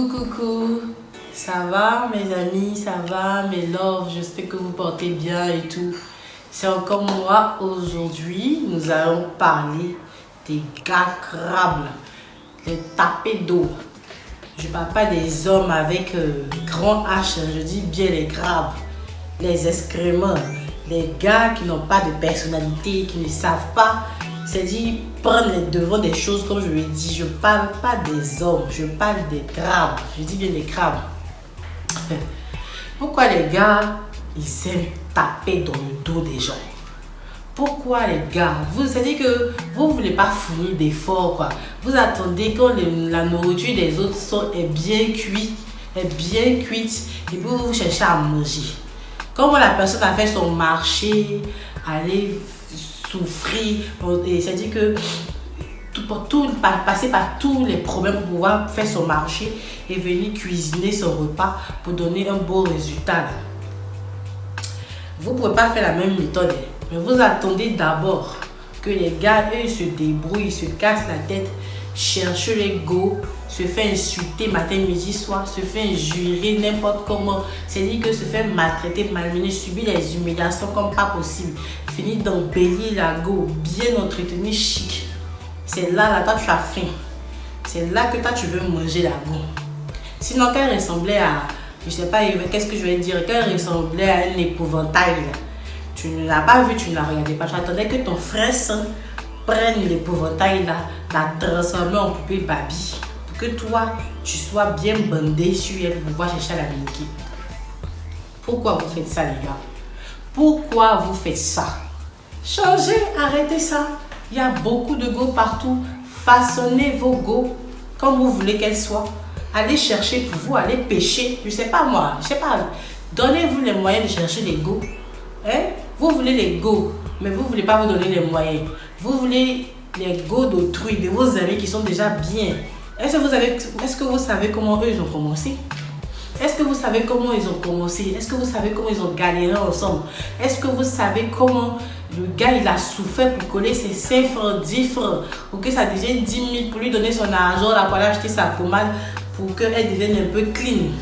Coucou, ça va mes amis, ça va mes loves, j'espère que vous portez bien et tout. C'est encore moi aujourd'hui, nous allons parler des gars crabes, les tapés d'eau. Je parle pas des hommes avec grand H, je dis bien les crabes, les excréments, les gars qui n'ont pas de personnalité, qui ne savent pas, c'est-à-dire prendre les devants des choses comme je l'ai dit. Je parle pas des hommes, je parle des crabes, je dis bien des crabes. Pourquoi les gars, ils aiment taper dans le dos des gens? Pourquoi les gars? C'est-à-dire que vous ne voulez pas fournir d'efforts, quoi. Vous attendez quand la nourriture des autres est bien cuite, et puis vous cherchez à manger. Quand la personne a fait son marché, aller souffrir, c'est-à-dire que passer par tous les problèmes pour pouvoir faire son marché et venir cuisiner son repas pour donner un beau résultat. Vous ne pouvez pas faire la même méthode, mais vous attendez d'abord que les gars, eux, se débrouillent, se cassent la tête, cherchent les go, se fait insulter matin, midi, soir, se fait injurer n'importe comment, c'est-à-dire que se fait maltraiter, malmener, subir les humiliations comme pas possible, finir d'embellir la go, bien entretenu, chic. C'est là, toi tu as faim. C'est là que toi tu veux manger la go. Sinon, quand elle ressemblait à, je sais pas, qu'est-ce que je vais dire, quand elle ressemblait à un épouvantail, là, tu ne l'as pas vu, tu ne l'as regardé pas, tu attendais que ton frère saint prenne l'épouvantail là, la transformer en poupée Barbie, pour que toi, tu sois bien bandé sur elle pour pouvoir chercher à la niquer. Pourquoi vous faites ça, les gars? Pourquoi vous faites ça? Changez, arrêtez ça. Il y a beaucoup de go partout. Façonnez vos go comme vous voulez qu'elles soient. Allez chercher pour vous, allez pêcher. Je sais pas moi, je sais pas. Donnez-vous les moyens de chercher les go. Hein? Vous voulez les go, mais vous ne voulez pas vous donner les moyens. Vous voulez les go d'autrui, de vos amis qui sont déjà bien. Est-ce que vous savez comment eux ils ont commencé? Est-ce que vous savez comment ils ont commencé? Est-ce que vous savez comment ils ont galéré ensemble? Est-ce que vous savez comment le gars il a souffert pour coller ses 5 francs, 10 francs, pour que ça devienne 10 000 pour lui donner son argent là, pour aller acheter sa pommade pour qu'elle devienne un peu clean?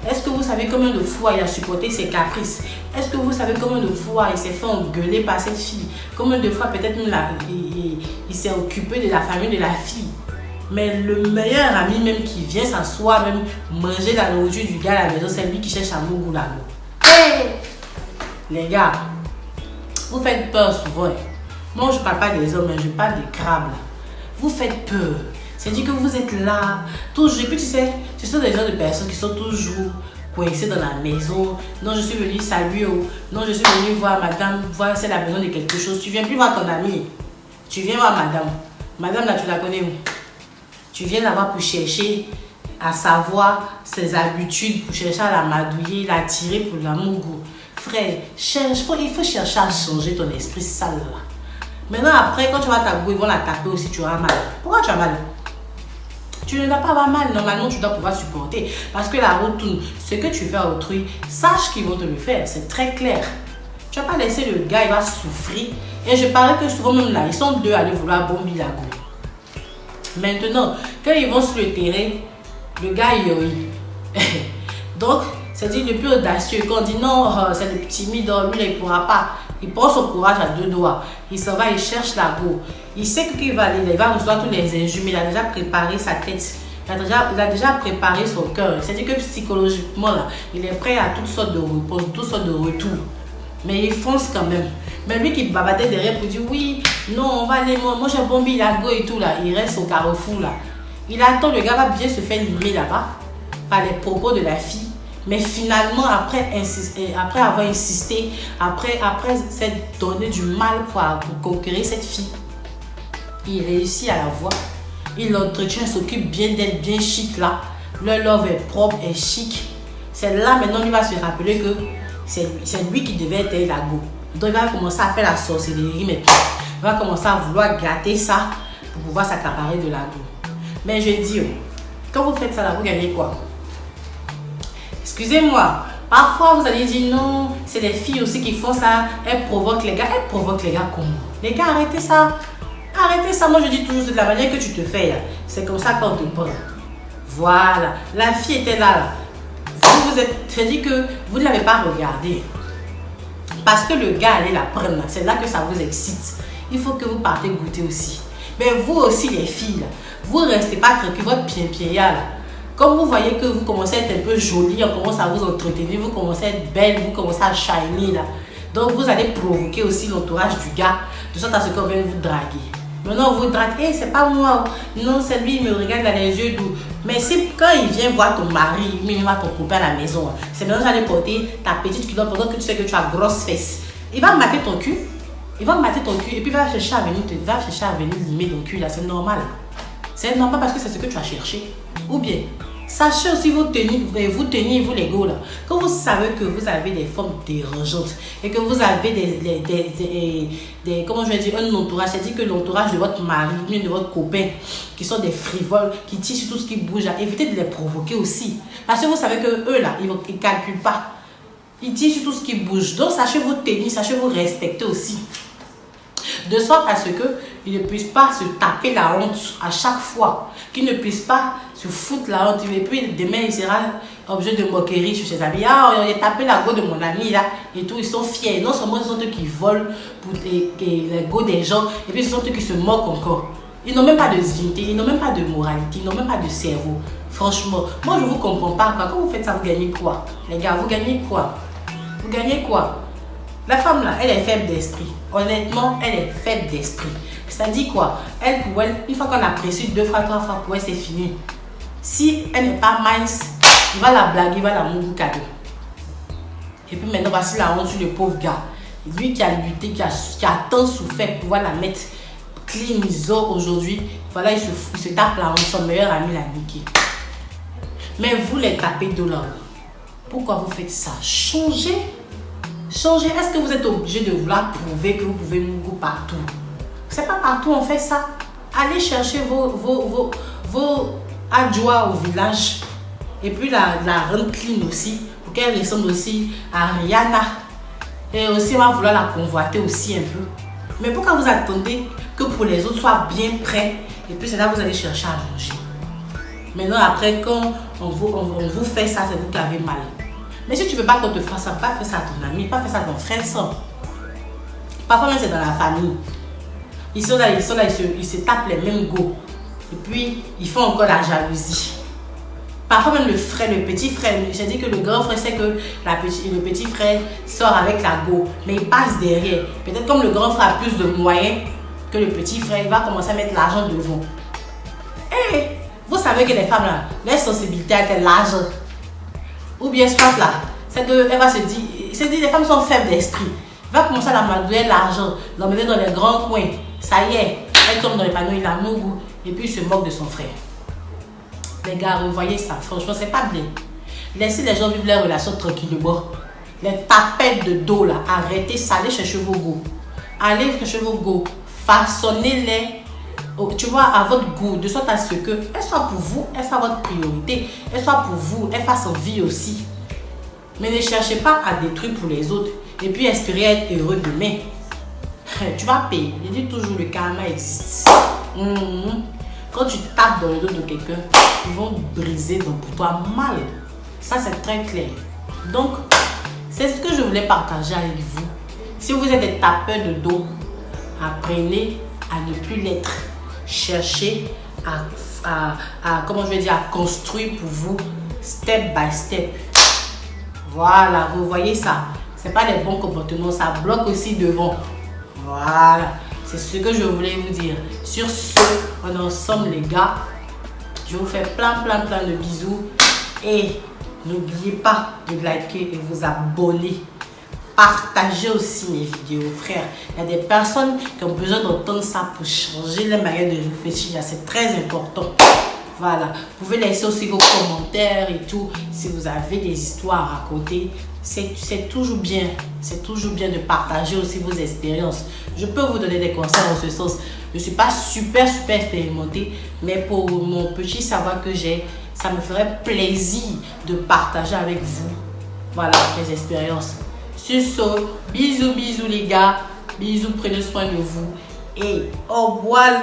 Est-ce que vous savez combien de fois il a supporté ses caprices? Est-ce que vous savez combien de fois il s'est fait engueuler par cette fille? Combien de fois peut-être même il s'est occupé de la famille de la fille? Mais le meilleur ami même qui vient s'asseoir, même manger la nourriture du gars à la maison, c'est lui qui cherche à Mougou là. Hey! Les gars, vous faites peur souvent. Moi je parle pas des hommes, mais je parle des crabes là. Vous faites peur. C'est-à-dire que vous êtes là, toujours. Et puis tu sais, ce sont des gens de personnes qui sont toujours coincées dans la maison. Non, je suis venue saluer. Non, je suis venue voir madame, voir si elle a besoin de quelque chose. Tu viens plus voir ton ami. Tu viens voir madame. Madame là, tu la connais où? Tu viens là-bas pour chercher à savoir ses habitudes, pour chercher à la madouiller, l'attirer pour l'amour. Frère, il faut chercher à changer ton esprit sale là. Maintenant, après, quand tu vas t'abouer, ils vont la taper aussi, tu auras mal. Pourquoi tu as mal? Tu ne dois pas avoir mal, normalement tu dois pouvoir supporter. Parce que la route tourne. Ce que tu fais à autrui, sache qu'ils vont te le faire, c'est très clair. Tu vas pas laisser le gars, il va souffrir. Et je parlais que souvent même là, ils sont deux à aller vouloir bomber la go. Maintenant, quand ils vont sur le terrain, le gars il rit. Donc, c'est-à-dire le plus audacieux. Quand on dit non, c'est le petit timide, lui il ne pourra pas. Il prend son courage à 2 doigts. Il s'en va, il cherche la go. Il sait qu'il va aller, il va recevoir tous les injures, mais il a déjà préparé sa tête. Il a déjà préparé son cœur. C'est-à-dire que psychologiquement, là, il est prêt à toutes sortes de réponses, toutes sortes de retours. Mais il fonce quand même. Mais lui qui bavardait derrière pour dire oui, non, on va aller, moi j'ai bombé la go et tout là. Il reste au carrefour là. Il attend, le gars va bien se faire limer là-bas par les propos de la fille. Mais finalement, après avoir insisté, après s'être donné du mal pour conquérir cette fille, il réussit à la voir. Il l'entretient, s'occupe bien d'elle, bien chic là. Le love est propre, est chic. C'est là maintenant il va se rappeler que c'est lui qui devait être la go. Donc il va commencer à faire la sorcellerie maintenant. Il va commencer à vouloir gâter ça pour pouvoir s'accaparer de la go. Mais je dis, quand vous faites ça là, vous gagnez quoi? Excusez-moi, parfois vous allez dire non, c'est les filles aussi qui font ça, elles provoquent les gars. Elles provoquent les gars comment? Les gars, arrêtez ça. Arrêtez ça, moi je dis toujours de la manière que tu te fais. C'est comme ça qu'on te prend. Voilà, la fille était là. Vous êtes, c'est-à-dire que vous ne l'avez pas regardé. Parce que le gars allait la prendre, c'est là que ça vous excite. Il faut que vous partez goûter aussi. Mais vous aussi les filles, là, vous ne restez pas tranquille, votre pied là. Comme vous voyez que vous commencez à être un peu jolie, on commence à vous entretenir, vous commencez à être belle, vous commencez à shiner là. Donc vous allez provoquer aussi l'entourage du gars, de sorte à ce qu'on vienne vous draguer. Maintenant vous draguez, c'est pas moi, non c'est lui, il me regarde dans les yeux doux. Mais c'est quand il vient voir ton mari, il vient voir ton copain à la maison, c'est maintenant que j'allais porter ta petite culotte pendant que tu sais que tu as grosse fesse. Il va mater ton cul, et puis il va chercher à venir limer ton cul là, c'est normal. C'est normal parce que c'est ce que tu as cherché. Ou bien, sachez aussi vous tenir, vous les gars là. Quand vous savez que vous avez des formes dérangeantes et que vous avez comment je vais dire, un entourage, c'est-à-dire que l'entourage de votre mari, de votre copain, qui sont des frivoles, qui tirent sur tout ce qui bouge, évitez de les provoquer aussi. Parce que vous savez que eux là, ils ne calculent pas. Ils tirent sur tout ce qui bouge. Donc sachez vous tenir, sachez vous respecter aussi. De sorte à ce qu'ils ne puissent pas se taper la honte à chaque fois, qu'ils ne puissent pas se foutre la honte. Et puis demain, il sera objet de moquerie chez ses amis. Ah, on a tapé la go de mon ami là, et tout, ils sont fiers. Non seulement ce sont eux qui volent pour les go des gens, et puis ce sont eux qui se moquent encore. Ils n'ont même pas de dignité, ils n'ont même pas de moralité, ils n'ont même pas de cerveau. Franchement, moi je ne vous comprends pas. Quand vous faites ça, vous gagnez quoi? Les gars, vous gagnez quoi? Vous gagnez quoi? La femme là, elle est faible d'esprit. Honnêtement, elle est faible d'esprit. C'est-à-dire quoi? Elle, pour elle, une fois qu'on apprécie 2 fois, 3 fois, pour elle, c'est fini. Si elle n'est pas mince, il va la blaguer, il va la mourir cadeau. Et puis maintenant, voici la honte sur le pauvre gars. Lui qui a lutté, qui a tant souffert pour pouvoir la mettre clean iso aujourd'hui. Voilà, il se tape la honte. Son meilleur ami l'a niqué. Mais vous les tapez de là. Pourquoi vous faites ça? Changez. Changez. Est-ce que vous êtes obligé de vouloir prouver que vous pouvez mourir partout? C'est pas partout on fait ça. Allez chercher vos adjoints au village. Et puis la rendre clean aussi. Pour qu'elle ressemble aussi à Rihanna. Et aussi on va vouloir la convoiter aussi un peu. Mais pourquoi vous attendez que pour les autres soient bien prêts? Et puis c'est là que vous allez chercher à manger. Maintenant après quand on vous fait ça, c'est vous qui avez mal. Mais si tu ne veux pas qu'on te fasse ça, pas faire ça à ton ami, pas faire ça à ton frère sang. Parfois même c'est dans la famille. Ils sont là, ils se tapent les mêmes go. Et puis ils font encore la jalousie. Parfois même le petit frère, j'ai dit que le grand frère sait que le petit frère sort avec la go, mais il passe derrière. Peut-être comme le grand frère a plus de moyens que le petit frère, il va commencer à mettre l'argent devant. Et vous savez que les femmes là, leur sensibilité c'est l'argent. Ou bien soit là, c'est qu'elle va se dire, les femmes sont faibles d'esprit. Elle va commencer à la madouer l'argent, l'emmener dans les grands coins. Ça y est, elle tombe dans les panneaux, il a mougou, et puis il se moque de son frère. Les gars, vous voyez ça, franchement, c'est pas bien. Laissez les gens vivre leur relation tranquillement. Les tapettes de dos là, arrêtez ça, allez chercher vos goûts. Allez chercher vos goûts, façonnez-les. Tu vois, à votre goût, de sorte à ce que elle soit pour vous, elle soit votre priorité, elle soit pour vous, elle fasse envie aussi. Mais ne cherchez pas à détruire pour les autres et puis espérer être heureux demain. Tu vas payer. Je dis toujours, le karma existe. Quand tu tapes dans le dos de quelqu'un, ils vont briser donc pour toi mal. Ça, c'est très clair. Donc, c'est ce que je voulais partager avec vous. Si vous êtes des tapeurs de dos, apprenez à ne plus l'être. Cherchez comment je vais dire, à construire pour vous step by step. Voilà, vous voyez ça. C'est pas les bons comportements, ça bloque aussi devant. Voilà, c'est ce que je voulais vous dire. Sur ce, on est ensemble les gars. Je vous fais plein de bisous. Et n'oubliez pas de liker et vous abonner. Partagez aussi mes vidéos, frère. Il y a des personnes qui ont besoin d'entendre ça pour changer la manière de réfléchir. C'est très important. Voilà. Vous pouvez laisser aussi vos commentaires et tout. Si vous avez des histoires à raconter, c'est toujours bien. C'est toujours bien de partager aussi vos expériences. Je peux vous donner des conseils en ce sens. Je ne suis pas super expérimentée, mais pour mon petit savoir que j'ai, ça me ferait plaisir de partager avec vous. Voilà, mes expériences. Sur ce, bisous les gars. Bisous, prenez soin de vous. Et au revoir.